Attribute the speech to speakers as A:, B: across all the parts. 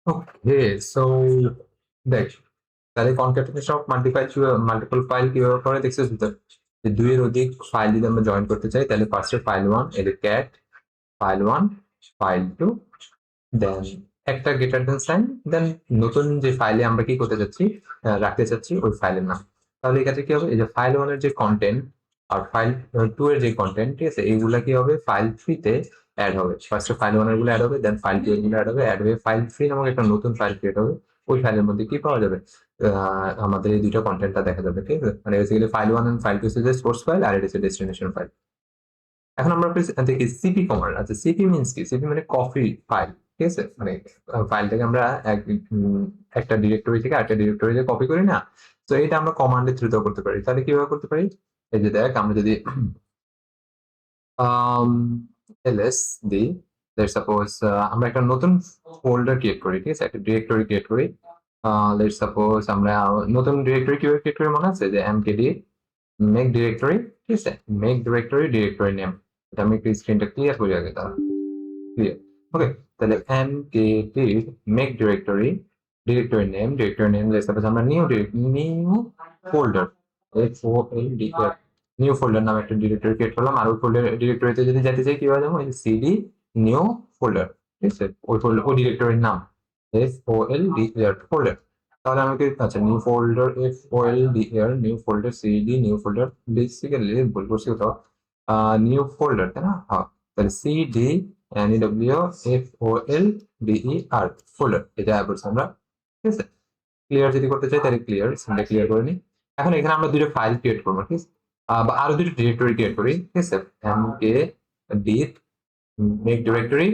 A: ওকে, so দেখ, তাহলে concatenation of multiple file কিভাবে করে দেখছিস তো? যে দুইয়ের অধিক ফাইল যদি আমরা জয়েন করতে চাই তাহলে ফার্স্টে ফাইল ওয়ান, এর cat file one, file two, then একটা গ্রেটার দেন সাইন, দেন নতুন যে ফাইলে আমরা কি করতে চাচ্ছি, রাখতে চাচ্ছি ওই ফাইলের নাম। তাহলে এক্ষেত্রে কি হবে, এই যে ফাইল ওয়ান এর যে কন্টেন্ট আর ফাইল টু এর যে কন্টেন্ট, ঠিক আছে, এইগুলা কি হবে ফাইল থ্রিতে অ্যাড হবে। ফার্স্টে ফাইল ওয়ান এর গুলো অ্যাড হবে, দেন ফাইল টু এর গুলো অ্যাড হয়ে ফাইল থ্রি নামক একটা নতুন ফাইল ক্রিয়েট হবে। ওই ফাইলের মধ্যে কি পাওয়া যাবে, আমাদের এই দুইটা কন্টেন্টটা দেখা যাবে, ঠিক আছে। মানে basically file one and file two হচ্ছে সোর্স ফাইল আর এটা হচ্ছে ডেস্টিনেশন ফাইল। এখন আমরা দেখি সিপি কমান্ড। আচ্ছা, সিপি মিনস কি? সিপি মানে কপি ফাইল, ঠিক আছে। মানে ফাইলটাকে আমরা একটা ডিরেক্টরি থেকে আরেকটা ডিরেক্টরিতে কপি করি না, তো এটা আমরা কমান্ডের থ্রুতেও করতে পারি। তাহলে কিভাবে করতে পারি? এই যে দেখ, আমরা যদি ls দিই, লেটস সাপোজ আমরা একটা নতুন ফোল্ডার ক্রিয়েট করি, ঠিক আছে, একটা ডিরেক্টরি ক্রিয়েট করি। লেটস সাপোজ আমরা নতুন ডিরেক্টরি কিভাবে ক্রিয়েট করি মনে আছে, যে mkd মেক ডিরেক্টরি, ঠিক আছে, মেক ডিরেক্টরি ডিরেক্টরি নেম। এটা আমি একটু স্ক্রিনটা ক্লিয়ার করি আগে, তাহলে ক্লিয়ার। ওকে, তাহলে mkd make directory directory name let's suppose আমরা new folder folder new folder নামে একটা ডিরেক্টরি ক্রিয়েট করলাম। আর ওই ফোল্ডার ডিরেক্টরিতে যদি যেতে চাই কিভাবে যাবো, সিডি নিউ ফোল্ডার, ঠিক আছে, ওই ফোল্ডার ওই ডিরেক্টরির নাম folder ফোল্ডার। তাহলে আমাকে আচ্ছা new folder folder new folder CD new folder, basically ভুল করছি কোথাও, নিউ ফোল্ডার, তাই না? হ্যাঁ, তাহলে সিডি NEW FOLDER ফোল্ডার, এটা করছি আমরা, ঠিক আছে। ক্লিয়ার যদি করতে চাই তাহলে ক্লিয়ার, সিনটা ক্লিয়ার করে নিই। এখন এখানে আমরা দুটো ফাইল ক্রিয়েট করবো, ঠিক আছে, বা আরো দুটো ডিরেক্টরি ক্রিয়েট করি, ঠিক আছে। mkd make directory,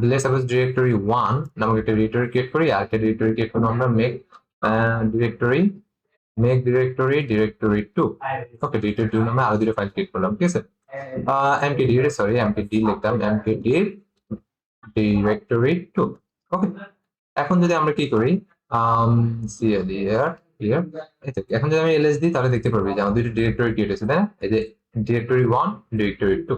A: let's suppose directory 1 নামক একটা ডিরেক্টরি ক্রিয়েট করি, আর একটা ডিরেক্টরি ক্রিয়েট করবো আমরা ডিরেক্টরি ডিরেক্টরি 2। ওকে, ডিরেক্টরি 2 নামে আরো দুটো ফাইল ক্রিয়েট করলাম, ঠিক আছে। mkd লিখতাম, mkd ডিরেক্টরি 2। ওকে, এখন যদি আমরা কি করি, এখন যদি আমি ls দিই তাহলে দেখতে পারবি যে আমার দুটো ডিরেক্টরি ক্রিয়েট হয়েছে, তাই না? এই যে ডিরেক্টরি 1 ডিরেক্টরি 2।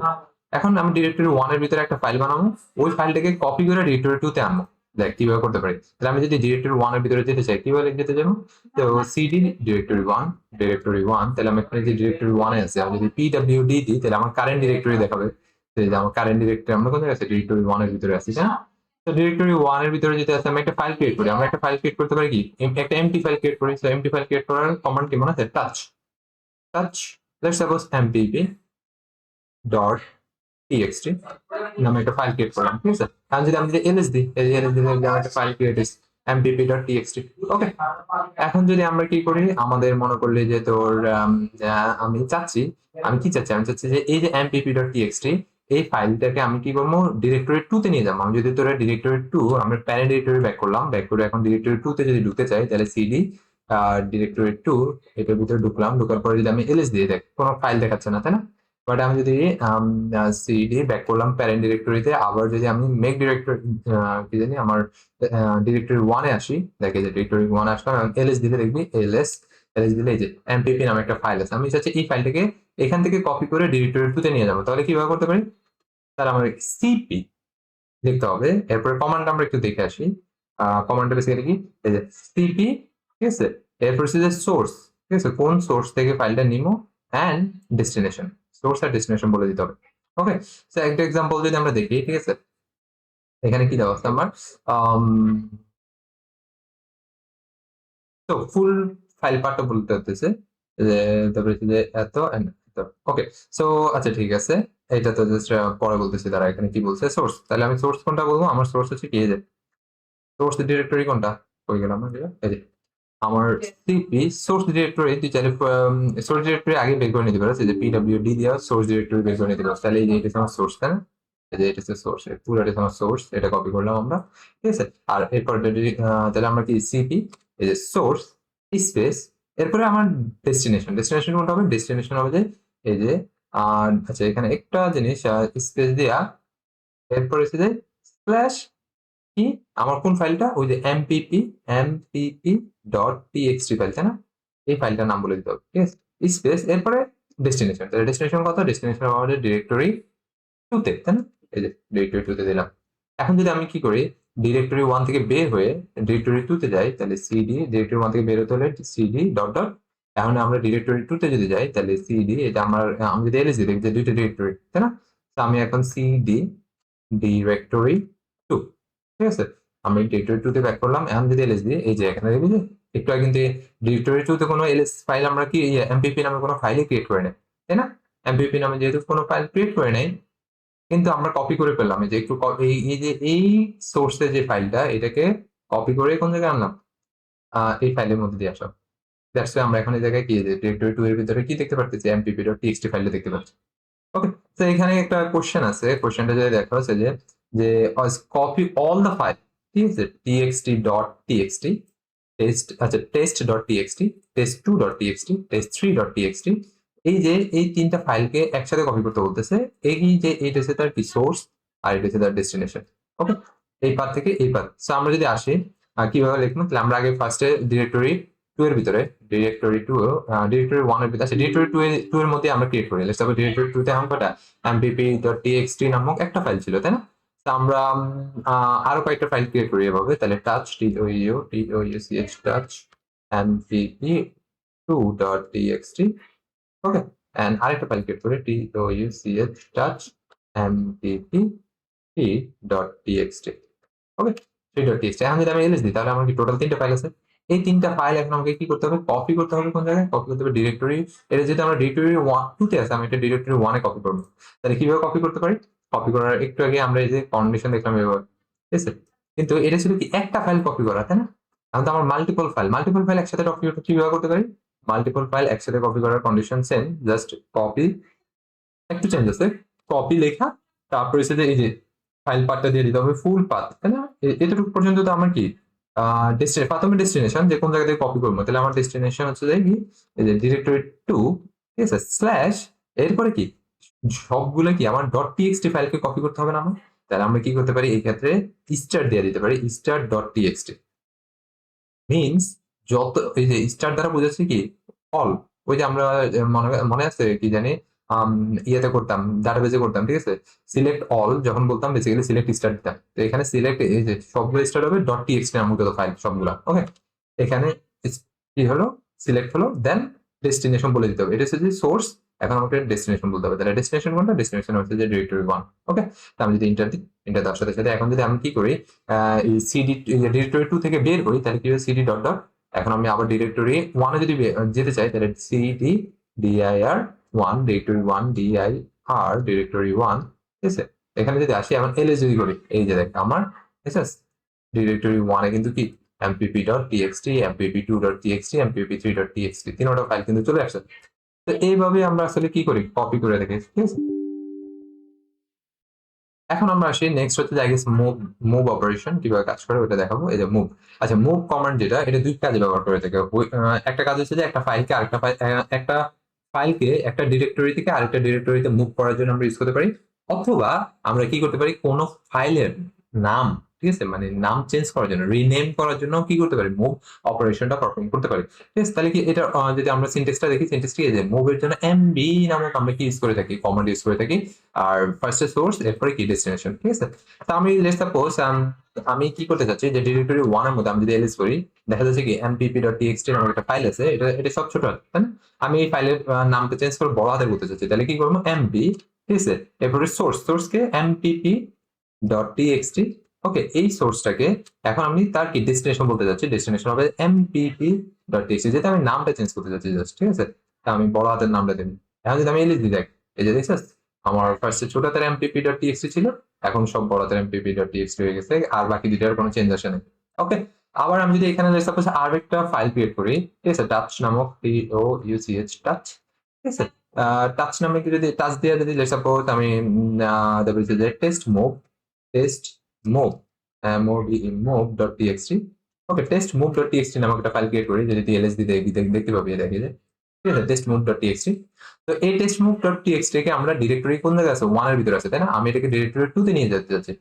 A: এখন আমি ডিরেক্টরি 1 এর ভিতরে একটা ফাইল বানাবো, ওই ফাইলটাকে কপি করে ডিরেক্টরি 2 তে আনবো। দেখ কিভাবে করতে পারি। তাহলে আমি যদি ডিরেক্টরি 1 এর ভিতরে যেতে চাই কিভাবে যেতে যাবো, তো সিডি ডিরেক্টরি 1, তাহলে আমি এখানে যে ডিরেক্টরি 1 এ আছে, আমি যদি pwd দিই তাহলে আমার কারেন্ট ডিরেক্টরি দেখাবে। যে আমার কারেন্ট ডিরেক্টরি আমরা কোথায় আছে, ডিরেক্টরি 1 এর ভিতরে আছি, তাই না? তো ডিরেক্টরি 1 এর ভিতরে যদি আছে, আমি একটা ফাইল ক্রিয়েট করি। আমরা একটা ফাইল ক্রিয়েট করতে পারি কি, একটা এমটি ফাইল ক্রিয়েট করি। সো এমটি ফাইল ক্রিয়েট করার কমান্ড কি মনে আছে, touch let's suppose mpp dot txt নামে একটা ফাইল ক্রিয়েট করলাম, ঠিক আছে। এখন যদি আমি ls দিই, এই ls দিলে আমার একটা ফাইল ক্রিয়েট হয়েছে mpp ডট txt। ওকে, এখন যদি আমরা কি করি, আমাদের মনে করলে যে তোর আমি চাচ্ছি, আমি কি চাচ্ছি, আমি চাচ্ছি যে এই যে mpp ডট txt এই ফাইলটাকে আমি কি করবো, ডিরেক্টরি 2 তে নিয়ে যাবো। আমি যদি তোরা ডিরেক্টরি 2, আমরা প্যারেন্ট ডিরেক্টরি ব্যাক করলাম, ব্যাক করে এখন ডিরেক্টরি 2 তে যদি ঢুকতে চাই তাহলে সিডি ডিরেক্টরি 2 এটার ভিতরে ঢুকলাম। ঢুকার পরে যদি আমি ls দিয়ে, দেখ কোনো ফাইল দেখাচ্ছে না, তাই না? বাট আমি যদি সিডি ব্যাক করলাম প্যারেন্ট ডিরেক্টরিতে, আবার যদি আমি মেক ডিরেক্টরি কি জানি আমার ডিরেক্টরি 1 এ আসি, দেখে যে ডিরেক্টরি 1 আসলাম এবং ls দিলে দেখবি ls দিলে এই যে mpp নামে একটা ফাইল আছে। আমি চাচ্ছি এই ফাইলটাকে এখান থেকে কপি করে ডিরেক্টরি 2 তে নিয়ে যাবো। তাহলে কিভাবে করতে পারি, তাহলে আমার সিপি লিখতে হবে। এরপরে কমান্ড আমরা একটু দেখে আসি। কমান্ডটা বেসিক্যালি কি, এই যে সিপি, ঠিক আছে, এরপর হচ্ছে যে সোর্স, ঠিক আছে, কোন সোর্স থেকে ফাইলটা নিমো, এন্ড ডেস্টিনেশন, সোর্স আর ডেস্টিনেশন বলে দিতে হবে। ওকে, সো একটা এক্সাম্পল যদি আমরা দেখি, ঠিক আছে, এখানে কি দেওয়া আছে আমার, তো ফুল ফাইল পার্টটা বলতে হতেছে যে, তারপরে হচ্ছে যে এত and এত। ওকে, সো আচ্ছা ঠিক আছে, এটা তো জাস্ট পরে বলতেছি, তারা এখানে কি বলছে সোর্স। তাহলে আমি সোর্স কোনটা বলবো, আমার সোর্স হচ্ছে কি, এই যে সোর্স ডিরেক্টরি কোনটা, হয়ে গেলাম এই যে আমার সিপি সোর্স ডিরেক্টরি। তুই চাইলে সোর্স ডিরেক্টরি আগে বের করে নিতে পারো, যে pwd দিয়ে সোর্স ডিরেক্টরি বের করে নিতে পারো। তাহলে এই যে এটা আমার সোর্স, তাই না? এই যে এটা হচ্ছে সোর্স, পুরোটা আমার সোর্স, এটা কপি করলাম আমরা, ঠিক আছে। আর এরপর তাহলে আমরা কি সিপি এই যে সোর্স স্পেস, এরপরে আমার ডেস্টিনেশন কোনটা হবে, ডেস্টিনেশন হবে যে এই যে আচ্ছা এখানে একটা জিনিস স্পেস দেয়া, এরপর হচ্ছে যে স্ল্যাশ কি, আমার কোন ফাইলটা, ওই যে mpp ডট txt ফাইল, তাই না? এই ফাইলটার নাম বলে দিতে হবে, ঠিক আছে, স্পেস এরপরে ডেস্টিনেশন। তাহলে ডেস্টিনেশন কত, ডেস্টিনেশন আমাদের ডিরেক্টরি 2 তে, তাই না? এই যে ডিরেক্টরি 2 তে দিলাম। এখন যদি আমি কি করি, ডিরেক্টরি 1 থেকে বের হয়ে ডিরেক্টরি 2 তে যাই তাহলে সিডি ডিরেক্টরি 1 থেকে বের হতে হলে সিডি ডট ডট এখন আমরা ডিরেক্টরি 2 তে যদি যাই তাহলে সিডি এটা আমি যদি এলএস দিই দেখি যে দুইটা ডিরেক্টরি তাই না? তো আমি এখন সিডি ডিরেক্টরি 2 ঠিক আছে? আমি ডিরেক্টরি 2 তে ব্যাক করলাম। এখন যদি এলএস দিই এই যে এখানে দেখবি যে একটু আগে কিন্তু ডিরেক্টরি 2 তে কোনো এলএস ফাইল আমরা কি এমপিপি নামে কোনো ফাইলই ক্রিয়েট করে নাই তাই না? এমপিপি নামে যেহেতু কোনো ফাইল ক্রিয়েট করে নাই কিন্তু আমরা কপি করে ফেললাম এই যে একটু এই যে এই সোর্সের যে ফাইলটা এটাকে কপি করে কোন জায়গায় আনলাম এই ফাইলের মধ্যে দিয়ে আসলাম। দ্যাটস ওয়াই আমরা এখন এই জায়গায় কি ডিরেক্টরি 2 এর ভিতরে কি দেখতে পারতেছি mpp.txt ফাইলটা দেখতে পাচ্ছি। ওকে, তো এখানে একটা কোশ্চেন আছে। কোশ্চেনটা যদি দেখো আছে যে কপি অল দ্য ফাইল ঠিক আছে txt.txt টেস্ট আচ্ছা test.txt test2.txt test3.txt এই যে এই তিনটা ফাইলকে একসাথে কপি করতে বলতেছে। এই যে এইটা হচ্ছে তার কি সোর্স আর এটা হচ্ছে তার ডেস্টিনেশন। ওকে, এই পাথ থেকে এই পাথ। সো আমরা যদি আসি কিভাবে লিখবো তাহলে আমরা আগে ফার্স্টে ডিরেক্টরি 2 এর ভিতরে ডিরেক্টরি 2 ডিরেক্টরি 1 এর ভিতরে আচ্ছা ডিরেক্টরি 2 এর মধ্যে আমরা ক্রিয়েট করি। লেটস সাপোজ ডিরেক্টরি 2 তে এখন কটা mpp.txt নামক একটা ফাইল ছিল তাই না? তো আমরা আরো কয়েকটা ফাইল ক্রিয়েট করি এভাবে তাহলে touch touch mpp2.txt okay and আরেকটা ফাইল ক্রিয়েট করি touch mpp3.txt ওকে 3.txt এখন যদি আমি এলএস দিই তাহলে আমার কি টোটাল তিনটা ফাইল আছে। এই তিনটা ফাইল এখন আমাকে কি করতে হবে কপি করতে হবে কোন জায়গায় কপি করতে হবে ডিরেক্টরি এটা যেটা আমরা ডিরেক্টরি 2 তে আছে আমি এটা ডিরেক্টরি 1 এ কপি করব। তাহলে কিভাবে কপি করতে পারি কপি করার একটু আগে আমরা এই যে কন্ডিশন দেখলাম এবার ঠিক আছে কিন্তু এটা ছিল কি একটা ফাইল কপি করা তাই না? এখন তো আমার মাল্টিপল ফাইল একসাথে কপি করতে কিভাবে করতে পারি মাল্টিপল ফাইল একসাথে কপি করার কন্ডিশন সেম জাস্ট কপি একটু চেঞ্জ আছে কপি লেখা তারপরে এসে এই যে ফাইল পাথটা দিয়ে দিতে হবে ফুল পাথ তাই না? এতটুকু পর্যন্ত তো আমার কি প্রথমে ডেস্টিনেশন যে কোন জায়গা থেকে কপি করবো তাহলে আমার ডেস্টিনেশন হচ্ছে যে কি এই যে ডিরেক্টরি 2 ঠিক আছে স্ল্যাশ এরপরে কি সবগুলো কি আমার ডট টিএক্সটি ফাইলকে কপি করতে হবে না আমার তাহলে আমরা কি করতে পারি এই ক্ষেত্রে স্টার দিয়ে দিতে পারি স্টার ডট টিএক্সটি মিনস যত এই যে স্টার দ্বারা বোঝাচ্ছে কি অল ওই যে আমরা মনে মনে আছে কি জানি ইয়েতে করতাম ডাটাবেজে করতাম ঠিক আছে সিলেক্ট অল যখন বলতাম বেসিক্যালি সিলেক্ট স্টার দিতাম তো এখানে সিলেক্ট এই যে সবগুলো স্টার হবে ডট টিএক্সটি নামক যত ফাইল সবগুলো ওকে এখানে কি হলো সিলেক্ট হলো দেন ডেস্টিনেশন বলে দিতে হবে এটা হচ্ছে যে সোর্স এখন আমাকে ডেস্টিনেশন বলতে হবে তাহলে ডেস্টিনেশন কোনটা ডেস্টিনেশন হচ্ছে যে ডিরেক্টরি 1 ওকে তো আমি যদি ইন্টার দিই ইন্টার দেওয়ার সাথে সাথে এখন যদি আমি কি করি সিডি ডিরেক্টরি 2 থেকে বের হই তাহলে কি হবে সিডি ডট ডট এখন আমি আবার ডিরেক্টরি 1 এ যদি যেতে চাই তাহলে CD dir 1 directory 1 dir directory 1 ঠিক আছে এখানে যদি আসি এখন এলএস যদি করি এই যে দেখ আমার ঠিক আছে ডিরেক্টরি 1 এ কিন্তু কি mpp.txt mpp2.txt mpp3.txt তিনটা ফাইল কিন্তু চলে আসছে। তো এইভাবে আমরা আসলে কি করি কপি করে দেখি ঠিক আছে। এখন আমরা আসি নেক্সট হচ্ছে আই গেস মুভ অপারেশন কিভাবে কাজ করে ওটা দেখাবো এই যে মুভ আচ্ছা মুভ কমান্ড যেটা এটা দুই কাজে ব্যবহার করে থাকে একটা কাজ হচ্ছে যে একটা ফাইলকে আরেকটা একটা ফাইলকে একটা ডিরেক্টরি থেকে আরেকটা ডিরেক্টরিতে মুভ করার জন্য আমরা ইউজ করতে পারি অথবা আমরা কি করতে পারি কোন ফাইলের নাম ঠিক আছে মানে নাম চেঞ্জ করার জন্য রিনেম করার জন্য কি করতে পারি মুভ অপারেশনটা পারফর্ম করতে পারি ঠিক আছে। তাহলে কি এটা যদি আমরা সিনট্যাক্সটা দেখি সিনট্যাক্সটা এই যে মুভের জন্য এমবি নামক আমরা কি ইউজ করে থাকি কমান্ড ইউজ করে থাকি আর ফার্স্টে সোর্স এরপরে কি ডেস্টিনেশন ঠিক আছে। তো আমি লেটস সাপোজ আমি কি করতে চাচ্ছি যে ডিরেক্টরি 1 এর মধ্যে আমি যদি এলএস করি দেখা যাচ্ছে কি mpp.txt নামক একটা ফাইল আছে এটা সব ছোট আছে তাই না? আমি এই ফাইলের নামটা চেঞ্জ করে বড় হাতে করতে চাচ্ছি তাহলে কি করবো mb ঠিক আছে এরপরে সোর্সকে mpp.txt ওকে এই সোর্সটাকে এখন আমি তার কি ডেস্টিনেশন বলতে যাচ্ছি ডেস্টিনেশন হবে mpp.txt যেটা আমি নামটা চেঞ্জ করতে যাচ্ছি জাস্ট ঠিক আছে তা আমি বড় হাতের নামটা দেব। এখন যদি আমি এলএস দিই দেখ এই যে দেখছিস আমার ফার্স্টে ছোট হাতের mpp.txt ছিল এখন সব বড় হাতের mpp.txt হয়ে গেছে আর বাকি দুইটার কোনো চেঞ্জ আসে না ওকে। আবার আমি যদি এখানে সাপোজ আর একটা ফাইল ক্রিয়েট করি ঠিক আছে টাচ নামক touch ঠিক আছে টাচ নামে যদি টাচ দিয়ে যদি সাপোজ আমি তারপরে যে টেস্ট মুভ move.txt ওকে টেস্ট মুভ.txt নামক একটা ফাইল ক্রিয়েট করি যদি টিএলএস দিতে দেখতে পাবি দেখি যে ঠিক আছে টেস্ট মুভ.txt তো এই টেস্ট মুভ.txt কে আমরা ডিরেক্টরি কোন জায়গায় আছে 1 এর ভিতরে আছে তাই না আমি এটাকে ডিরেক্টরি 2 তে নিয়ে যেতে চাচ্ছি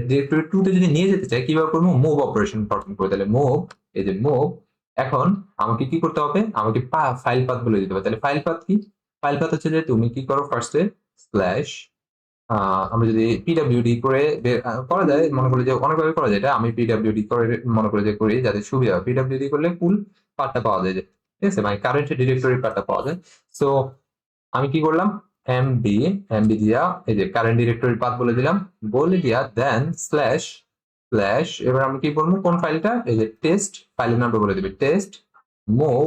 A: ডিরেক্টরি 2 তে যদি নিয়ে যেতে চাই কিভাবে করব মুভ অপারেশন পারফর্ম করে তাহলে মুভ এই যে মুভ এখন আমাকে কি করতে হবে আমাকে ফাইল পাথ বলে দিতে হবে তাহলে ফাইল পাথ কি ফাইল পাথ হচ্ছে যে তুমি কি করো ফার্স্টে স্ল্যাশ আমরা যদি পিডব্লিউডি করে করা যায়, মনে করি যে অনেকভাবে করা যায় এটা, আমি পিডব্লিউডি করে মনে করি যে করি যাতে সুবিধা হয়। পিডব্লিউডি করলে ফুল পার্টটা পাওয়া যায়, যে ঠিক আছে, মানে কারেন্ট ডিরেক্টরি পার্টটা পাওয়া যায়। সো আমি কি করলাম, এমবি এমবি দিয়া এই যে কারেন্ট ডিরেক্টরি পাথ বলে দিলাম, বলে দিয়া দেন স্ল্যাশ স্ল্যাশ, এবার আমি কি বলবো কোন ফাইলটা, এই যে টেস্ট ফাইলের নামটা বলে দিবি, test move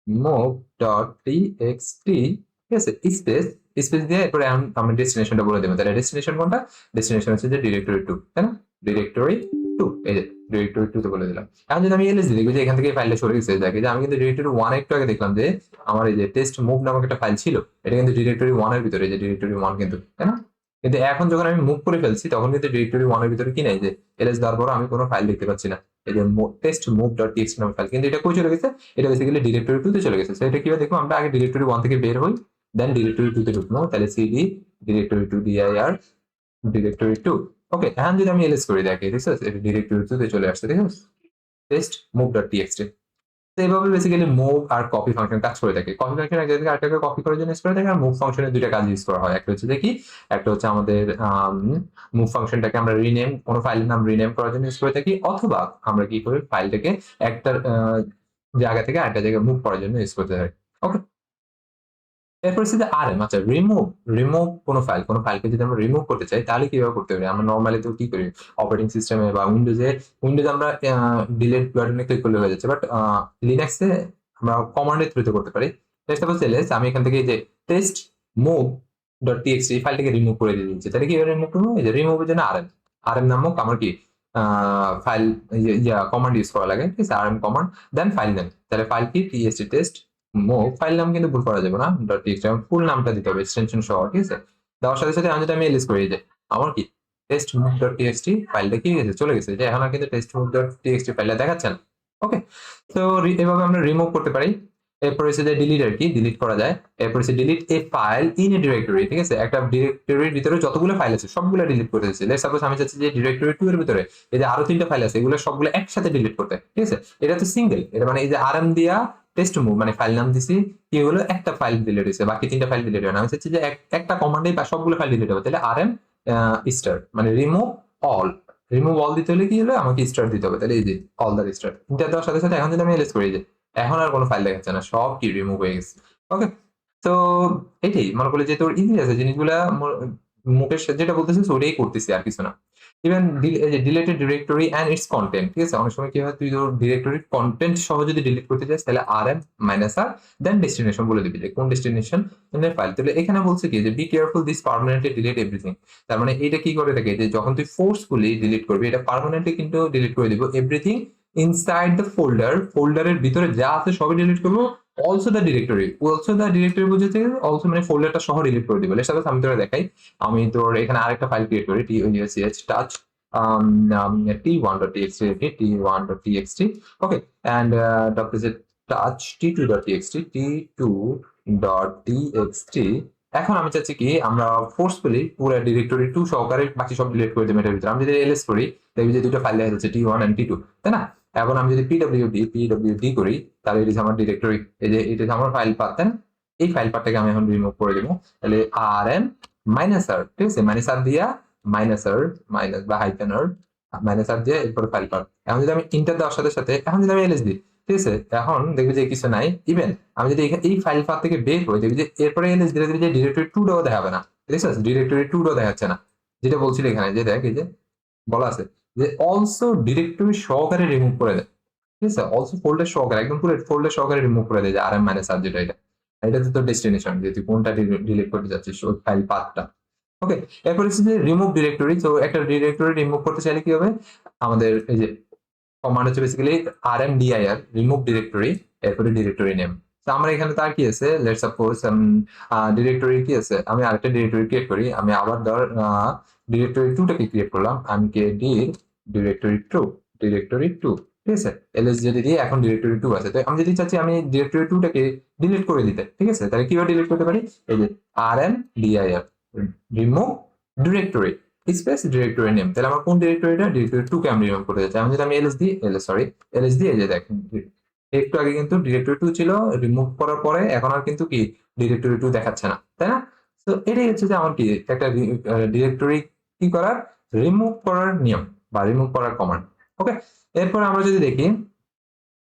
A: move dot TXT, ঠিক আছে, স্পেস স্পেস দিয়ে এরপরে আমি ডেস্টিনেশনটা বলে দেবো। তাহলে ডেস্টিনেশন কোনটা, ডেস্টিনেশন হচ্ছে যে ডিরেক্টরি 2, তাই না, ডিরেক্টরি 2, এই যে ডিরেক্টরি 2 তে বলে দিলাম। এখন যদি আমি এলএস দিই, দেখবি যে এখান থেকে ফাইলটা সরে গেছে, দেখি যে আমি কিন্তু ডিরেক্টরি 1 একটু আগে দেখলাম যে আমার এই যে টেস্ট মুভ নামক একটা ফাইল ছিল, এটা কিন্তু ডিরেক্টরি 1 এর ভিতরে, এই যে ডিরেক্টরি 1 কিন্তু, তাই না, কিন্তু এখন যখন আমি মুভ করে ফেলছি তখন কিন্তু ডিরেক্টরি 1 এর ভিতরে কি নাই, যে এলএস দেওয়ার পর আমি কোনো ফাইল দেখতে পাচ্ছি না, এই যে টেস্ট মুভ ডট টিএক্সটি নামক ফাইল, কিন্তু এটা কই চলে গেছে, এটা বেসিক্যালি ডিরেক্টরি 2 তে চলে গেছে। সো এটা কিভাবে দেখবো, আমরা আগে ডিরেক্টরি 1 থেকে বের হই, দেন ডিরেক্টরি 2 তে ঢুকবো, তাহলে সিডি ডিরেক্টরি 2 dir ডিরেক্টরি 2। ওকে, এখন যদি আমি এলএস করি, দেখি দেখছো এটা ডিরেক্টরি 2 তে চলে আসছে, দেখো টেস্ট মুভ ডট টিএক্সটি। তো এইভাবে বেসিক্যালি মুভ আর কপি ফাংশন কাজ করে থাকে। কপি ফাংশন এক জায়গা থেকে আরেকটাকে কপি করার জন্য ইউজ করে থাকে, আর মুভ ফাংশনের দুইটা কাজ ইউজ করা হয়। একটা হচ্ছে যে কি, একটা হচ্ছে আমাদের মুভ ফাংশনটাকে আমরা রিনেম, কোনো ফাইলের নাম রিনেম করার জন্য ইউজ করে থাকি, অথবা আমরা কি করি ফাইলটাকে একটা জায়গা থেকে আরেকটা জায়গায় মুভ করার জন্য ইউজ করতে থাকি। ওকে, এরপর হচ্ছে যে আরএম। আচ্ছা, রিমুভ রিমুভ কোনো ফাইলকে যদি আমরা রিমুভ করতে চাই তাহলে কিভাবে করতে পারি, আমরা নরমালি তো কি করি, অপারেটিং সিস্টেমে বা উইন্ডোজে আমরা ডিলিট বাটনে ক্লিক করলে হয়ে যাচ্ছে, বাট লিনাক্সে আমরা কমান্ডের থ্রুতে করতে পারি। সাপোজ আমি এখান থেকে যে টেস্ট মুভ ডট টিএক্সটি ফাইলটাকে রিমুভ করে দিয়ে দিচ্ছি, তাহলে কিভাবে রিমুভ করবো, এই যে রিমুভের জন্য আরএম আরএম নামক আমার কি ফাইল কমান্ড ইউজ করা লাগে, ঠিক আছে, RM command, then file name, তাহলে ফাইল কি টিএক্সটি টেস্ট মুভ, ফাইল নাম কিন্তু ভুল করা যাবে না, ডট টিএক্সটি ফুল নামটা দিতে হবে এক্সটেনশন সহ, ঠিক আছে। দেওয়ার সাথে সাথে আমি যদি আমি এলিস করি যে আমার কি টেস্ট মুভ ডট টিএক্সটি ফাইলটা কি গেছে, চলে গেছে, যে এখন আর কিন্তু টেস্ট মুভ ডট টিএক্সটি ফাইলটা দেখাচ্ছে না। ওকে, তো এভাবে আমরা রিমুভ করতে পারি। এরপর হচ্ছে যে ডিলিট, আর কি ডিলিট করা যায়। এরপর হচ্ছে delete A file in a directory, ঠিক আছে, একটা ডিরেক্টরির ভিতরে যতগুলো ফাইল আছে সবগুলো ডিলিট করতে দিচ্ছি। লেটস সাপোজ আমি চাচ্ছি যে ডিরেক্টরি 2 এর ভিতরে এই যে আরো 3টা ফাইল আছে এগুলো সবগুলো একসাথে ডিলিট করতে, ঠিক আছে, এটা তো সিঙ্গেল, এটা মানে এই যে আরএম দিয়া টেস্ট মুভ মানে ফাইল নাম দিছি, কি হলো একটা ফাইল ডিলিট হয়েছে, বাকি 3টা ফাইল ডিলিট হয় না। আমি চাচ্ছি যে একটা কমান্ডেই সবগুলো ফাইল ডিলিট হবে, তাহলে আরএম স্টার মানে রিমুভ অল, রিমুভ অল দিতে হলে কি হলো, আমাকে স্টার দিতে হবে, তাহলে এই যে অল দ্য স্টার এটা দেওয়ার সাথে সাথে এখন যদি আমি এলএস করি যে এখন আর কোনো ফাইল দেখাচ্ছে না, সব কি রিমুভ হয়ে গেছে। ওকে, তো এটাই মনে করলে যে তোর ইজি আছে জিনিসগুলা, মুখের যেটা বলতেছিস ওটাই করতেছি, আর কিছু না। Even deleted directory and its content, ঠিক আছে, অনেক সময় কি হয় তুই তোর ডিরেক্টরির কন্টেন্ট সহ যদি ডিলিট করতে চাস তাহলে আরএম মাইনাস আর দেন ডেস্টিনেশন বলে দিবি যে কোন ডেস্টিনেশন এর ফাইল। তাহলে এখানে বলছে কি যে be careful this permanently delete everything, তার মানে এটা কি করে থাকে যে যখন তুই ফোর্সফুলি ডিলিট করবি এটা পার্মানেন্টলি কিন্তু ডিলিট করে দিব, এভরিথিং ইনসাইড দ্য ফোল্ডারের ভিতরে যা আছে সবই ডিলিট করবো, অলসো দ্য ডিরেক্টরি বুঝেছে, অলসো মানে ফোল্ডারটা সহ ডিলিট করে দিবে। সাপোজ আমি তোরা দেখাই, আমি তোর এখানে আরেকটা ফাইল ক্রিয়েট করি, touch t1.txt, t1.txt, okay, and touch t2.txt, t2.txt। এখন আমি চাচ্ছি কি আমরা ফোর্সফুলি পুরো ডিরেক্টরি 2 সহকারে বাকি সব ডিলিট করে দেব এটার ভিতরে। আমি যদি এলএস করি দেখবি যে দুটো ফাইল দেখা যাচ্ছে t1 and t2, তাই না। এখন আমি যদি pwd করি তাহলে এটা আমার ডিরেক্টরি, এই যে এটা আমার ফাইল পাথ, তাই না, এই ফাইল পাথটাকে আমি এখন রিমুভ করে দেব, তাহলে rm মাইনাস আর, ঠিক আছে, মাইনাস আর দিয়া মাইনাস আর মাইনাস বা হাইফেন আর মাইনাস আর দিয়ে এরপর ফাইল পাথ। এখন যদি আমি ইন্টার দেওয়ার সাথে সাথে এখন যদি আমি এলএস দিই, ঠিক আছে, এখন দেখবি যে কিছু নাই। ইভেন আমি যদি এই ফাইল পাথ থেকে বের হই দেখবি যে এরপরে এলএস দিলে দেখবি যে ডিরেক্টরি 2 টাও দেখাবে না, ঠিক আছে, ডিরেক্টরি 2 টাও দেখাচ্ছে না, যেটা বলছিল এখানে যে দেখ এই যে বলা আছে যে অলসো ডিরেক্টরি সহকারে রিমুভ করে দেয়, ঠিক আছে, অলসো ফোল্ডার সহকারে একদম পুরো ফোল্ডার সহকারে রিমুভ করে দেয় যে আরএম মাইনাস আর, যেটা এটা তো তোর ডেস্টিনেশন যে তুই কোনটা ডিলিট করতে যাচ্ছিস ওই ফাইল পাথটা। ওকে, এরপর হচ্ছে যে রিমুভ ডিরেক্টরি। তো একটা ডিরেক্টরি রিমুভ করতে চাইলে কি হবে, আমাদের এই যে কমান্ড হচ্ছে বেসিক্যালি rmdir রিমুভ ডিরেক্টরি, এরপরে ডিরেক্টরি নেম। তো আমার এখানে তার কি আছে, লেটস সাপোজ ডিরেক্টরি কি আছে, আমি আরেকটা ডিরেক্টরি ক্রিয়েট করি, আমি আবার ধর ডিরেক্টরি 2 টাকে ক্রিয়েট করলাম, আমি কে ডিরেক্টরি 2, ঠিক আছে, এলএস যদি দিয়ে এখন ডিরেক্টরি 2 আছে। তো আমি যদি চাচ্ছি আমি ডিরেক্টরি 2 টাকে ডিলিট করে দিতে, ঠিক আছে, তাহলে কিভাবে ডিলিট করতে পারি, এই যে rmdir remove directory space directory name, তাহলে আমার কোন ডিরেক্টরিটা, ডিরেক্টরি 2 কে আমি রিমুভ করতে যাচ্ছি। আমি যদি আমি এলএস দিই, এলএস দিয়ে এই যে দেখেন একটু আগে কিন্তু ডিরেক্টরি 2 ছিল, রিমুভ করার পরে এখন আর কিন্তু কি ডিরেক্টরি 2 দেখাচ্ছে না, তাই না। তো এটাই হচ্ছে যে আমার কি একটা ডিরেক্টরি কি করার, রিমুভ করার নিয়ম বা রিমুভ করার কমান্ড। ওকে, এরপর আমরা যদি দেখি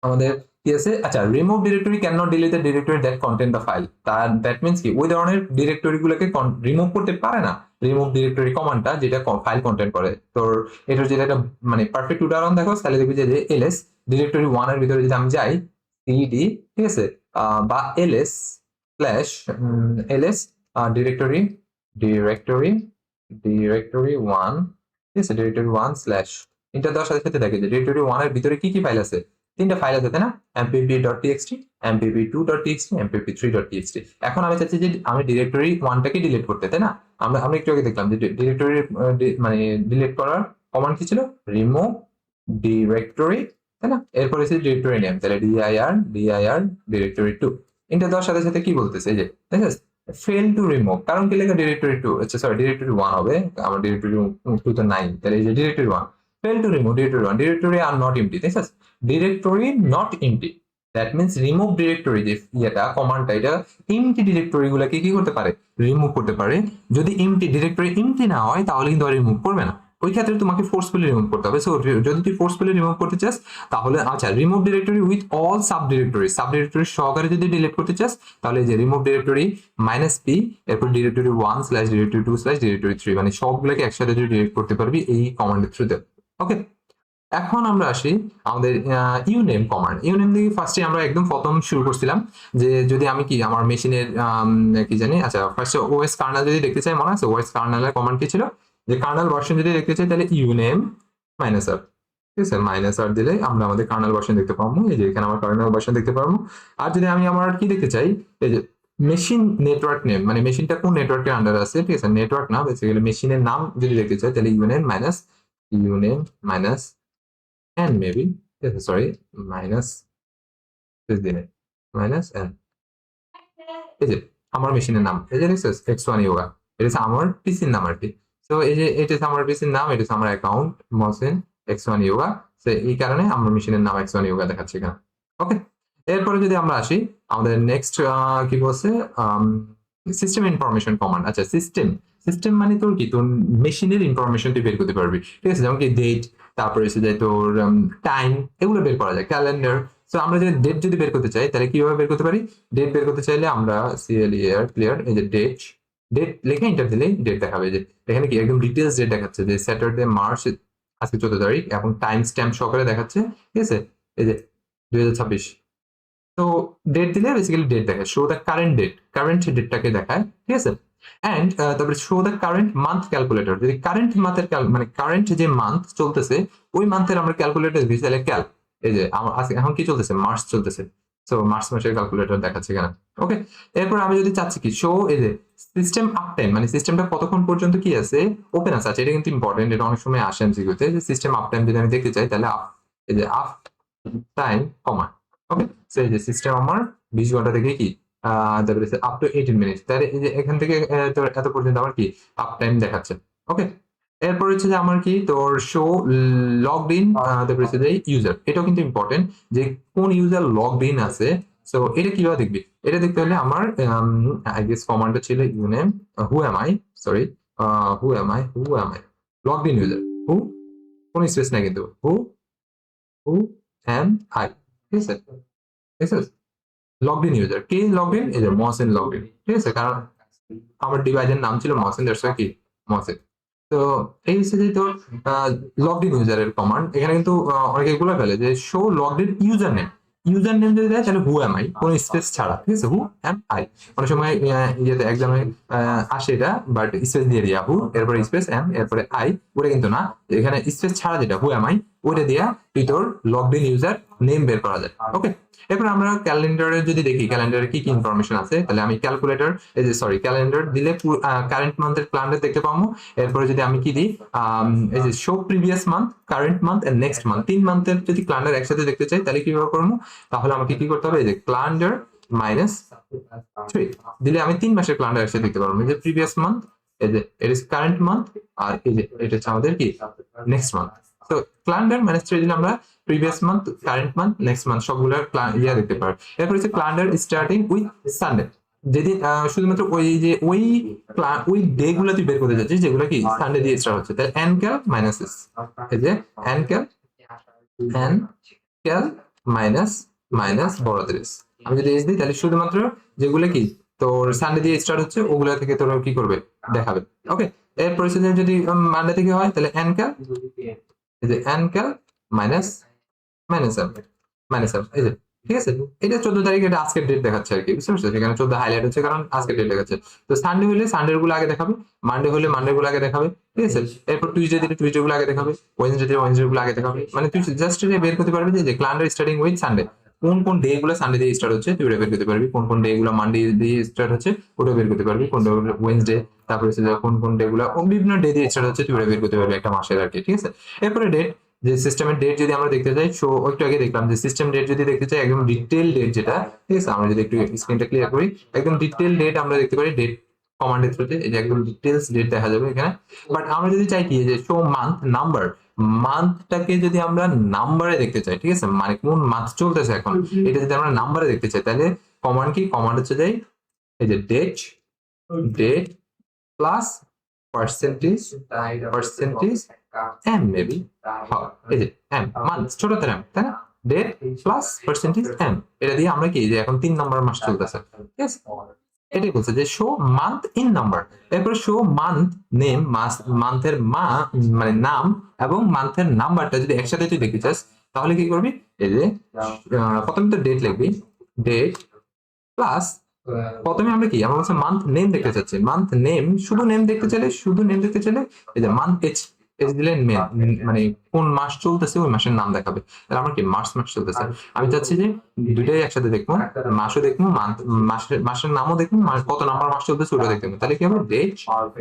A: আমাদের কি আছে, আচ্ছা, remove directory can not delete the directory that content the file. তার দ্যাট মিন্স কি ওই ধরনের ডিরেক্টরি গুলোকে রিমুভ করতে পারে না রিমুভ ডিরেক্টরি কমান্ডটা, যেটা ফাইল কন্টেন্ট করে। তো এটার যদি একটা মানে পারফেক্ট উদাহরণ দেখো তাহলে দেখবি যে এলএস ডিরেক্টরি 1 এর ভিতরে যদি আমি যাই সিডি, ঠিক আছে, বা LS slash LS directory directory directory 1, ঠিক আছে, ডিরেক্টরি 1 স্ল্যাশ ইন্টার দেওয়ার সাথে সাথে দেখে যে ডিরেক্টরি 1 এর ভিতরে কি কি ফাইল আছে, তিনটা ফাইল আছে তাই না, mpp.txt, mpp2.txt, mpp3.txt। এখন আমি চাচ্ছি যে আমি ডিরেক্টরি 1টাকে ডিলিট করতে, তাই না। আমরা একটু আগে দেখলাম যে ডিরেক্টরি মানে ডিলিট করার কমান্ড কি ছিল, রিমুভ ডিরেক্টরি, তাই না। এরপর এসে ডিরেক্টরি নেম, তাহলে dir ডিরেক্টরি 2। এটা দেওয়ার সাথে সাথে কি বলতেছে এই যে ঠিক আছে, ফেল টু রিমুভ, কারণ কি লেখা ডিরেক্টরি 2, আচ্ছা সরি ডিরেক্টরি 1 হবে, আমার ডিরেক্টরি 2 তো নাই, তাহলে এই যে directory 1, fail to remove directory 1, directory are not empty, ঠিক আছে, directory not empty, that means remove directory যে এটা কমান্ডটা এটা empty ডিরেক্টরি গুলোকে কি করতে পারে, রিমুভ করতে পারে। যদি empty ডিরেক্টরি empty না হয় তাহলে কিন্তু রিমুভ করবে না, ওই ক্ষেত্রে তোমাকে ফোর্সফুলি রিমুভ করতে হবে। সো যদি তুই ফোর্সফুলি রিমুভ করতে চাস তাহলে আচ্ছা remove directory with all sub directory সহকারে যদি ডিলিট করতে চাস তাহলে যে রিমুভ ডিরেক্টরি -p, এরপর directory 1 slash directory 2 slash directory 3, মানে সবগুলোকে একসাথে তুই ডিলিট করতে পারবি এই কমান্ডের থ্রুতে। ওকে, এখন আমরা আসি আমাদের ইউনেম কমান্ড। ইউনেম দিয়ে ফার্স্টে আমরা একদম প্রথম শুরু করছিলাম যে যদি আমি কি আমার মেশিনের কি জানি, আচ্ছা ফার্স্টে ওএস কার্নেল যদি দেখতে চাই, মনে আছে ওএস কার্নেলের কমান্ড কি ছিল, যে কার্নেল ভার্সন যদি দেখতে চাই তাহলে ইউনেম -r, ঠিক আছে, -r দিলে আমরা আমাদের কার্নেল ভার্সন দেখতে পাবো, এই যে এখানে আমার কার্নেল ভার্সন দেখতে পাবো। আর যদি আমি আমার কি দেখতে চাই, এই যে মেশিন নেটওয়ার্ক নেম, মানে মেশিনটা কোন নেটওয়ার্কের আন্ডার আছে, ঠিক আছে, নেটওয়ার্ক না বেসিক্যালি মেশিনের নাম যদি দেখতে চাই তাহলে ইউনেম minus n maybe, yes, sorry, minus this দিনে minus n, এই যে আমার মেশিনের নাম, এই যে দেখছিস x1 yoga, এটা হচ্ছে আমার পিসির নাম আর কি। তো এই যে এটা হচ্ছে আমার পিসির নাম, এটা হচ্ছে আমার অ্যাকাউন্ট মহসিন x1 yoga, তো এই কারণে আমার মেশিনের নাম x1 yoga দেখাচ্ছে এখানে। ওকে, এরপরে যদি আমরা আসি আমাদের নেক্সট কি বলছে, সিস্টেম ইনফরমেশন কমান্ড। আচ্ছা সিস্টেম মানে তোর কি, তোর মেশিনের ইনফরমেশন তুই বের করতে পারবি, ঠিক আছে, যেমন কি ডেট, তারপরে এসে যায় তোর টাইম, এগুলো বের করা যায়, ক্যালেন্ডার। সো আমরা যদি ডেট যদি বের করতে চাই তাহলে কিভাবে বের করতে পারি, ডেট বের করতে চাইলে আমরা ক্লিয়ার এই যে ডেট লেখা এন্টার দিলেই ডেট দেখাবে, যে এখানে কি একদম ডিটেইলস ডেট দেখাচ্ছে যে স্যাটারডে মার্চ আজকে 14 তারিখ এবং টাইম স্ট্যাম্প সহকারে দেখাচ্ছে, ঠিক আছে, এই যে 2026। তো ডেট দিলে বেসিক্যালি ডেট দেখায়, শো দ্য কারেন্ট ডেটটাকে দেখায়, ঠিক আছে। এন্ড তারপরে show the current month calculator, যদি কারেন্ট মান্থের মানে কারেন্ট যে মান্থ চলতেছে ওই মান্থের আমরা ক্যালকুলেটর দিই তাহলে এই যে আমার এখন কি চলতেছে, মার্চ চলতেছে, সো মার্চ মাসের ক্যালকুলেটর দেখাচ্ছে এখানে। ওকে, এরপর আমি যদি চাচ্ছি কি শো এই যে সিস্টেম আপ টাইম, মানে সিস্টেমটা কতক্ষণ পর্যন্ত কি আছে ওপেন আছে, এটা কিন্তু ইম্পর্টেন্ট, এটা অনেক সময় আসে এমসিকিউতে, যে সিস্টেম আপ টাইম যদি আমি দেখতে চাই তাহলে এই যে আপ টাইম কমা। ওকে, সো এই যে সিস্টেম আমার 20 ঘন্টা থেকে কি তারপরে আপ টু 18 মিনিট, তাহলে এই যে এখান থেকে তোর এত পর্যন্ত আমার কি আপ টাইম দেখাচ্ছে। ওকে, এরপর হচ্ছে যে আমার কি তোর শো লগড ইন, তারপরে হচ্ছে যে ইউজার, এটাও কিন্তু ইম্পর্টেন্ট যে কোন ইউজার লগড ইন আছে। সো এটা কিভাবে দেখবি, এটা দেখতে হলে আমার আই গেস কমান্ডটা ছিল uname who am I, sorry who am I logged in user, who কোন স্পেস নাই কিন্তু, হু এম আই, ঠিক আছে, ঠিক আছে, logged in user, K logged in, এই যে মহসিন লগড ইন, ঠিক আছে, কারণ আমার ডিভাইসের নাম ছিল মহসিন, দ্যাটস কি মহসিন। তো এই হচ্ছে যে তোর লগড ইন ইউজারের কমান্ড, এখানে কিন্তু অনেকে এগুলো ফেলে যে show logged in user name যদি দেয় তাহলে হু এম আই কোন স্পেস ছাড়া, ঠিক আছে, হু এম আই। অনেক সময় ইয়েতে এক্সামে আসে এটা, বাট স্পেস দিয়ে দিয়া হু এরপরে স্পেস এম এরপরে আই, ওটা কিন্তু না, এখানে স্পেস ছাড়া যেটা হু এম আই ওটা দিয়া তুই তোর লগড ইন ইউজার নেম বের করা যায়। ওকে, এরপর আমরা ক্যালেন্ডারে যদি দেখি ক্যালেন্ডারে কি কি ইনফরমেশন আছে, তাহলে আমি ক্যালকুলেটর এই যে সরি ক্যালেন্ডার দিলে কারেন্ট মান্থের ক্যালেন্ডার দেখতে পাবো। এরপরে যদি আমি কি দিই এই যে show previous month, current month and next month, 3 মান্থের যদি ক্যালেন্ডার একসাথে দেখতে চাই তাহলে কিভাবে করবো, তাহলে আমাকে কি করতে হবে, এই যে ক্যালেন্ডার -3 দিলে আমি 3 মাসের ক্যালেন্ডার একসাথে দেখতে পারবো, এই যে প্রিভিয়াস মান্থ, এই যে এটা কারেন্ট মান্থ, আর এই যে এটা হচ্ছে আমাদের কি নেক্সট মান্থ। তো ক্যালেন্ডার -3 দিলে আমরা previous month, current month, next month সবগুলোর ইয়া দেখতে পারবো। এরপর হচ্ছে ক্যালেন্ডার স্টার্টিং উইথ সানডে, যেদিন শুধুমাত্র ওই ডে গুলা তুই বের করতে যাচ্ছিস যেগুলো কি সানডে দিয়ে স্টার্ট হচ্ছে, তাই এন ক্যাল মাইনাস এস, এই যে এন ক্যাল মাইনাস মাইনাস বড়দের এস। আমি যদি এস দিই তাহলে শুধুমাত্র যেগুলো কি তোর সানডে দিয়ে স্টার্ট হচ্ছে ওগুলা থেকে তোরা কি করবে দেখাবে। ওকে, এরপরে যদি মানডে থেকে হয় তাহলে এন ক্যাল, এই যে ncal minus minus M minus M, এই যে ঠিক আছে। এটা 14 তারিখ, এটা আজকের ডেট দেখাচ্ছে আর কি, বুঝতে পারছো? সেখানে 14 হাইলাইট হচ্ছে কারণ আজকের ডেট দেখাচ্ছে। তো সানডে হলে সানডে গুলো আগে দেখাবে, মানডে হলে মানডে গুলো আগে দেখাবে, ঠিক আছে। এরপর টুইসডে দিলে টুইসডে গুলো আগে দেখাবে, ওয়েডনেসডে দিলে ওয়েডনেসডে গুলো আগে দেখাবে। মানে তুই জাস্ট বের করতে পারবি যে ক্যালেন্ডার স্টার্টিং উইথ সানডে, কোন কোন ডে গুলো সানডে দিয়ে স্টার্ট হচ্ছে তুই ওটা বের করতে পারবি, কোন কোন ডে গুলো মানডে দিয়ে স্টার্ট হচ্ছে ওটা বের করতে পারবি, কোন ওয়েডনেসডে, তারপরে হচ্ছে কোন কোন ডে গুলো বিভিন্ন ডে দিয়ে স্টার্ট হচ্ছে তুই ওটা বের করতে পারবি একটা মাসের আর কি, ঠিক আছে। এরপরে ডেট, যে সিস্টেমের ডেট যদি আমরা দেখতে চাই, সো একটু আগে দেখলাম যে সিস্টেম ডেট যদি দেখতে চাই একদম ডিটেল ডেট যেটা, ঠিক আছে। আমরা যদি একটু স্ক্রিনটা ক্লিয়ার করি, একদম ডিটেল ডেট আমরা দেখতে পারি ডেট কমান্ডের থ্রুতে, এই যে একদম ডিটেলস ডেট দেখা যাবে এখানে। বাট আমরা যদি চাই কি যে শো মান্থ নাম্বার, মান্থটাকে যদি আমরা নাম্বারে দেখতে চাই, ঠিক আছে, মানে কোন মান্থ চলতেছে এখন, এটা যদি আমরা নাম্বারে দেখতে চাই তাহলে কমান্ড কি, কমান্ড হচ্ছে যাই এই যে date date plus percentage percentage M maybe, এই যে এম মান্থ ছোটতে এম, তাই না, ডেট প্লাস পার্সেন্টেজ এম, এটা দিয়ে আমরা কি যে এখন 3 নম্বর মাস চলতেছে, ঠিক আছে। এটাই বলছে যে শো মান্থ ইন নাম্বার। এরপরে শো মান্থ নেম, মান্থের মানে নাম এবং মান্থের নাম্বারটা যদি একসাথে তুই দেখতে চাস তাহলে কি করবি, এই যে প্রথমে তো ডেট লিখবি, ডেট প্লাস প্রথমে আমরা কি আমরা হচ্ছে মান্থ নেম দেখতে চাচ্ছি, মান্থ নেম শুধু নেম দেখতে চাইলে, শুধু নেম দেখতে চাইলে এই যে মান্থ এইচ এইচ দিলে মানে কোন মাস চলতেছে ওই মাসের নাম দেখাবে। তাহলে আমার কি মার্চ মাস চলতেছে, আমি চাচ্ছি যে দুইটাই একসাথে দেখবো, মাসও দেখবো মাসের নামও দেখবো, কত নাম্বার মাস চলতেছে ওটা দেখতে হবে। তাহলে কি হবে ডেট,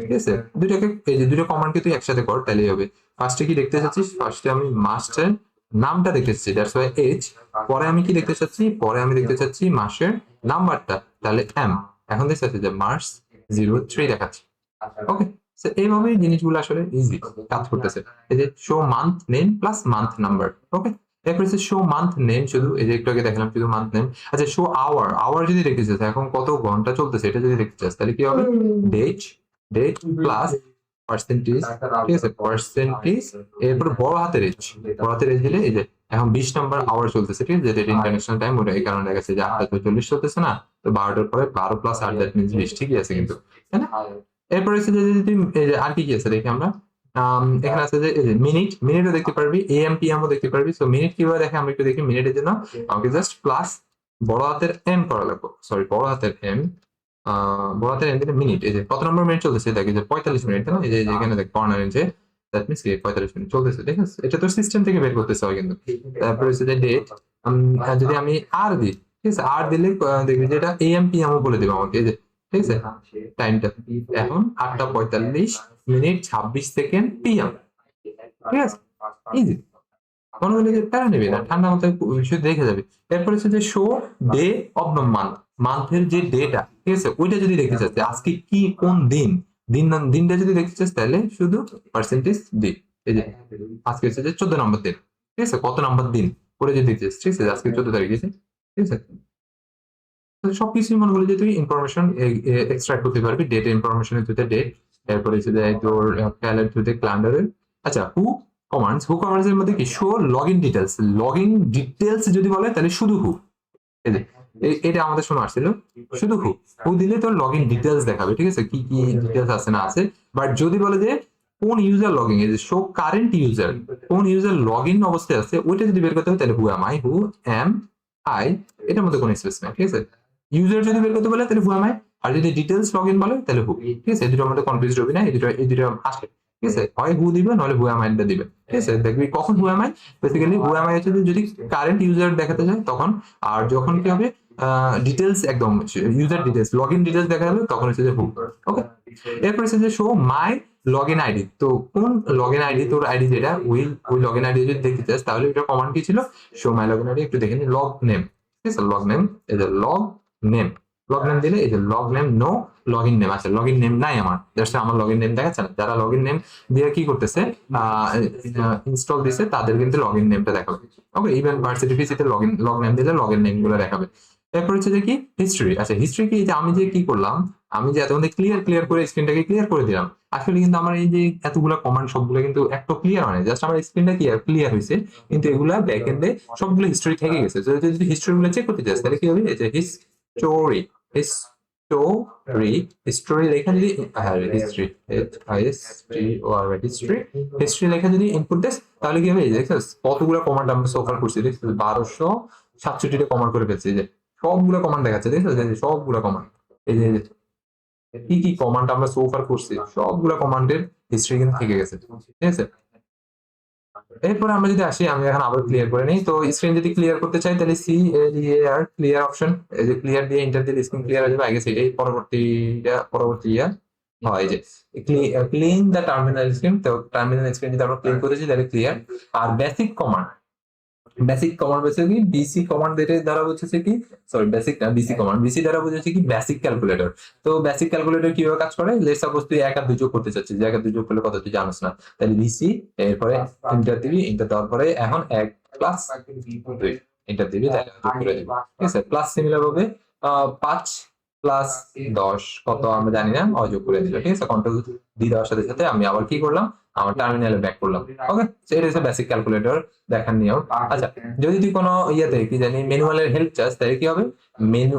A: ঠিক আছে। দুইটাকে এই যে দুটো কমান্ডকে তুই একসাথে কর তাহলেই হবে। ফার্স্টে কি দেখতে চাচ্ছিস, ফার্স্টে আমি মাসের নামটা দেখতে চাচ্ছি, দ্যাটস ওয়াই এইচ। পরে আমি কি দেখতে চাচ্ছি, পরে আমি দেখতে চাচ্ছি মাসের নাম্বারটা, তাহলে এম। এখন দেখতে চাচ্ছি যে মার্চ 03 দেখাচ্ছে। ওকে, এইভাবেই জিনিসগুলো আসলে ইজি কাজ করতেছে। এই যে show month name plus month number. Okay, এরপর হচ্ছে শো মান্থ নেম, শুধু এই যে একটু আগে দেখালাম শুধু মান্থ নেম। আচ্ছা, শো আওয়ার, আওয়ার যদি দেখতে চাস এখন কত ঘন্টা চলতেছে এটা যদি দেখতে চাস তাহলে কি হবে, ডেট ডেট প্লাস পার্সেন্টেজ, ঠিক আছে, পার্সেন্টেজ, এরপর বড় হাতের এইচ, বড় হাতের এইচ দিলে এই যে এখন 20 নম্বর আওয়ার চলতেছে, ঠিক আছে, যেটা ইন্টারন্যাশনাল টাইম, ওটা এই কারণে দেখা যাচ্ছে যে 8:40 চলতেছে না, তো 12টার পরে 12 প্লাস 8 দ্যাট মিনস 20, ঠিকই আছে কিন্তু, তাই না। এরপর হচ্ছে যে যদি এই যে আর কি কি আছে দেখি আমরা, এখানে আছে যে মিনিট, মিনিটও দেখতে পারবি, এএম পিএম ও দেখতে পারবি। সো মিনিট কিভাবে দেখে আমরা একটু দেখি। মিনিটের জন্য আমাকে জাস্ট প্লাস বড় হাতের এম করা লাগবে, সরি বড় হাতের এম, বড় হাতের এম দিলে মিনিট, এই যে কত নম্বর মিনিট চলতেছে দেখি যে 45 মিনিট, তাই না, এই যে এখানে দেখ কর্নারে যে দ্যাট মিনস কি 45 মিনিট চলতেছে, ঠিক আছে। এটা তো সিস্টেম থেকে বের করতেছে হয় কিন্তু। তারপর হচ্ছে যে ডেট, যদি আমি আর দিই, ঠিক আছে, আর দিলে দেখবি যে এটা এএম পিএম ও বলে দেবে আমাকে, এই যে ঠিক আছে টাইমটা এখন 8:45 মিনিট 26 সেকেন্ড পিএম, ঠিক আছে, ইজি। মনে হলো যে প্যারা নেবে না, ঠান্ডা মাথায় শুধু দেখে যাবে। এরপর হচ্ছে যে show day of the month, মান্থের যে ডেটা, ঠিক আছে, ওইটা যদি দেখতে চাচ্ছে আজকে কি কোন দিন, দিনটা যদি দেখতে চাস তাহলে শুধু পার্সেন্টেজ ডে, এই যে আজকে হচ্ছে যে 14 নম্বর দিন, ঠিক আছে, কত নম্বর দিন করে যদি দেখতে চাস, ঠিক আছে, আজকে 14 তারিখ আছে, ঠিক আছে। সবকিছু মনে করলে যে তুই ইনফরমেশন এক্সট্রাক্ট করতে পারবি, ডেট ইনফরমেশনের থ্রুতে ডেট, এরপরে হচ্ছে যে তোর ক্যালেন্ডার থ্রুতে ক্যালেন্ডারের। আচ্ছা, হু কমান্ডস এর মধ্যে কি show login details, login details যদি বলে তাহলে শুধু হু, এই যে এটা আমাদের শোনা আসছিল, শুধু হু দিলে তোর লগইন ডিটেলস দেখাবে, ঠিক আছে, কি কি ডিটেলস আছে না আছে। বাট যদি বলে যে কোন ইউজার লগইন, এই যে শো কারেন্ট ইউজার, কোন ইউজার লগইন অবস্থায় আছে ওইটা যদি বের করতে হয় তাহলে হু এম আই, এটার মধ্যে কোনো স্পেস নাই, ঠিক আছে। ইউজার যদি বের করতে বলে তাহলে হু এম আই, আর যদি ডিটেলস লগইন বলে তাহলে হু, ঠিক আছে। এই দুটোর মধ্যে কনফিউজ হবে না, এই দুটো আসে, ঠিক আছে, হয় হু দিবে নাহলে হু এম আই দিবে, ঠিক আছে। দেখবি কখন হু am I, basically who am I হচ্ছে যদি কারেন্ট ইউজার দেখাতে যায় তখন, আর যখন কি হবে ডিটেলস একদম ইউজার ডিটেলস লগইন ডিটেলস দেখা যাবে তখন হচ্ছে যে হু। ওকে, এরপর হচ্ছে যে শো মাই লগইন আইডি, তো কোন লগইন আইডি তোর আইডি যেটা ওই লগইন আইডি যদি দেখতে চাস তাহলে এটা কমান্ড কি ছিল, শো মাই লগইন আইডি, একটু দেখে নি, লগ নেম, ঠিক আছে, লগ নেম, এই যে লগ নেম, লগ নেম দিলে এই যে log name no login name আছে, লগইন নেম নাই আমার, জাস্ট আমার লগইন নেম দেখাচ্ছে না। যারা লগইন নেম দিয়ে কি করতেছে ইনস্টল দিছে তাদের কিন্তু লগইন নেমটা দেখাবে। ওকে, ইভেন ভার্সিটি পিসিতে লগ নেম দিলে লগইন নেম গুলো দেখাবে। এরপর হচ্ছে যে কি হিস্ট্রি। আচ্ছা হিস্ট্রি কি, যে আমি যে কি করলাম, আমি যে এতক্ষণ ক্লিয়ার করে স্ক্রিনটাকে ক্লিয়ার করে দিলাম, আসলে কিন্তু আমার এই যে এতগুলা কমান্ড সবগুলো কিন্তু একটা ক্লিয়ার হয় না, জাস্ট আমার স্ক্রিনটা কি ক্লিয়ার হয়েছে, কিন্তু এগুলা ব্যাক এন্ডে সবগুলো হিস্টরি থেকে গেছে। যদি হিস্টরি গুলো চেক করতে চাস তাহলে কি হবে, এই যে হিস্টোরি, হিস্টোরি, হিস্টোরি লেখা যদি হিস্ট্রি, হিস্ট্রি, হিস্ট্রি লেখা যদি ইনপুট দেস তাহলে কি হবে, দেখছিস কতগুলো কমান্ড আমরা সোফার করছি, দেখছিস 1267টা কমান্ড করে ফেলছি। যে সবগুলো কমান্ড দেখাচ্ছে, দেখছো যে সবগুলো কমান্ড, এই যে কি কি কমান্ড আমরা সোফার করছি সবগুলো কমান্ডের হিস্ট্রি কিন্তু থেকে গেছে, ঠিক আছে। এরপরে আমরা যদি আসি, আমি এখন আবার ক্লিয়ার করে নিই। তো স্ক্রিন যদি ক্লিয়ার করতে চাই তাহলে CLEAR ক্লিয়ার অপশন, এই যে ক্লিয়ার দিয়ে এন্টার দিলে স্ক্রিন ক্লিয়ার হয়ে যাবে। আগে সেটাই পরবর্তী হয় যে ক্লিন দ্য টার্মিনাল স্ক্রিন। তো টার্মিনাল স্ক্রিন যদি আমরা ক্লিন করেছি তাহলে ক্লিয়ার। আর বেসিক কমান্ড বলছে কি বিসি কমান্ড দ্বারা বুঝেছে কি, সরি বেসিক না, বিসি কমান্ড, বিসি দ্বারা বুঝেছে কি বেসিক ক্যালকুলেটর। তো বেসিক ক্যালকুলেটর কিভাবে কাজ করে, লেটস সাপোজ তুই 1 আর 2 যোগ করতে চাচ্ছিস, যে 1 আর 2 যোগ করলে কত তুই জানিস না, তাহলে বিসি, এরপরে এন্টার দিবি, এন্টার দেওয়ার পরে এখন 1 প্লাস 2 এন্টার দিবি, তাহলে যোগ করে দিবি, ঠিক আছে। প্লাস সিমিলার ভাবে 5 প্লাস 10 কত আমরা জানি না, যোগ করে দিল, ঠিক আছে। কন্ট্রোল ডি দেওয়ার সাথে সাথে আমি আবার কি করলাম, আমার টার্মিনালে ব্যাক করলাম। ওকে, এটা হচ্ছে বেসিক ক্যালকুলেটর দেখার নিয়ম। আচ্ছা, যদি তুই কোনো ইয়েতে কি জানি ম্যানুয়ালের হেল্প চাস তাহলে কি হবে, মেনু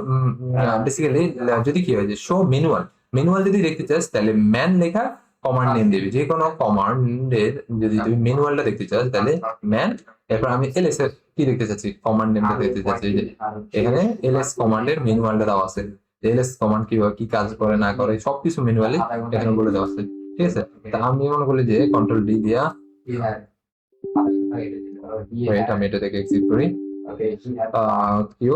A: বেসিক্যালি যদি কি হয় যে শো ম্যানুয়াল যদি দেখতে চাস তাহলে ম্যান লেখা কমান্ড নেম দিবি, যে কোনো কমান্ডের যদি তুমি ম্যানুয়ালটা দেখতে চাস তাহলে ম্যান, এরপর আমি এলএস এর কি দেখতে চাচ্ছি, কমান্ড নেমটা দেখতে চাচ্ছি, যে এখানে এলএস কমান্ডের ম্যানুয়ালটা দেওয়া আছে, এলএস কমান্ড কিভাবে কি কাজ করে না করে সবকিছু ম্যানুয়ালি এখানে বলে দেওয়া আছে, ঠিক আছে। তা আমি মনে করি যে কন্ট্রোল ডি দিয়া, ওয়েট আমি এটা থেকে এক্সিট করি, কিউ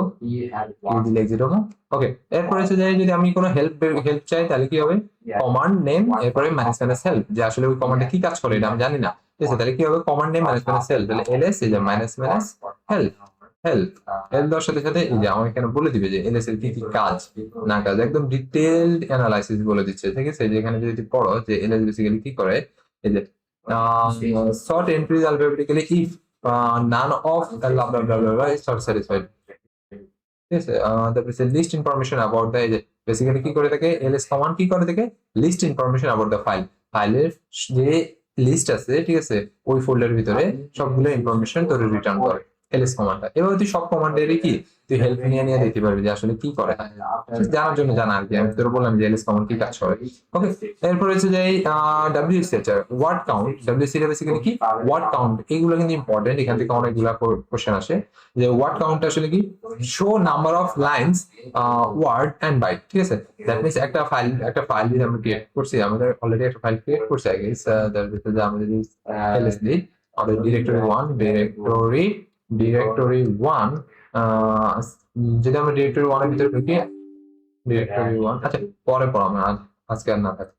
A: দিলে এক্সিট হবো। ওকে, এরপরে হচ্ছে যে যদি আমি কোনো হেল্প চাই তাহলে কি হবে, কমান্ড নেম এরপরে মাইনাস হেল্প, যে আসলে ওই কমান্ডে কি কাজ করে এটা আমি জানি না, ঠিক আছে। তাহলে কি হবে, কমান্ড নেম মাইনাস হেল্প, তাহলে এলএস এই যে মাইনাস হেল্প, হেল্প দেওয়ার সাথে সাথে এই যে আমাকে এখানে বলে দিবে যে এলএস এর কি কি কাজ না কাজ, একদম ডিটেইলড অ্যানালাইসিস বলে দিচ্ছে, ঠিক আছে। যে এখানে যদি পড়ো যে এলএস বেসিক্যালি কি করে, এই যে sort entries alphabetically if none of blah blah blah blah blah is not satisfied, ঠিক আছে। তারপরে list information about the, basically কি করে থাকে এলএস কমান্ড, কি করে থাকে লিস্ট ইনফরমেশন অ্যাবাউট দ্য ফাইলের যে লিস্ট আছে, ঠিক আছে, ওই ফোল্ডারের ভিতরে সবগুলো ইনফরমেশন তোর রিটার্ন করে এলএস কমান্ডটা। এবার তুই সব কমান্ডেরই কি তুই হেল্প নিয়ে দেখতে পারবি যে আসলে কি করে, জানার জন্য জানা আর কি। আমি তোর বললাম যে এলএস কমান্ড কি কাজ করে। ওকে, এরপর হচ্ছে যে ডব্লিউসি, ওয়ার্ড কাউন্ট, ডব্লিউসি টা বেসিক্যালি কি ওয়ার্ড কাউন্ট, এগুলো কিন্তু ইম্পর্টেন্ট, এখান থেকে অনেকগুলা কোশ্চেন আসে। যে ওয়ার্ড কাউন্ট আসলে কি, show number of lines word and byte, ঠিক আছে। দ্যাট মিন্স একটা ফাইল যদি আমরা ক্রিয়েট করছি, আমাদের অলরেডি একটা ফাইল ক্রিয়েট করছি আই গেস, তার ভিতরে যে আমরা যদি এলএস দিই, আমাদের ডিরেক্টরি 1 যদি আমরা ডিরেক্টরি 1 এর ভিতরে ঢুকি, ডিরেক্টরি 1, আচ্ছা পরে পড়াবো, আজকে আর না থাকে।